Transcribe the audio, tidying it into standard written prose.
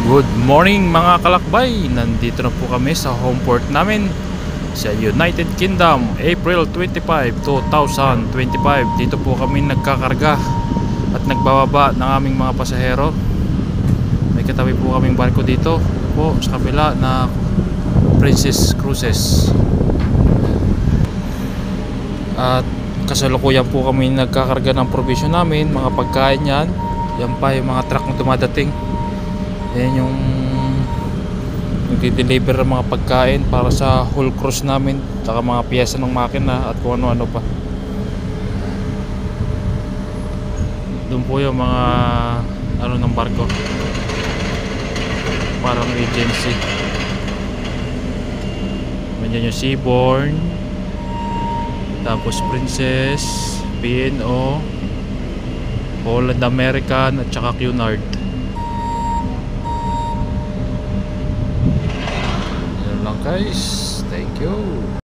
Good morning mga kalakbay. Nandito na po kami sa home port namin sa United Kingdom, April 25, 2025. Dito po kami nagkakarga at nagbababa ng aming mga pasahero. May katabi po kaming barko dito po sa kabila na Princess Cruises. At kasalukuyan po kami nagkakarga ng provision namin, mga pagkain yan. Yan pa yung mga truck na dumadating. Yan yung nagde-deliver ng mga pagkain para sa whole cruise namin, saka mga piyesa ng makina at kung ano-ano pa. Doon po yung mga ano ng barko, parang agency. Nandiyan yung Seabourn, tapos Princess, P&O, Holland American at saka Cunard. Guys, thank you.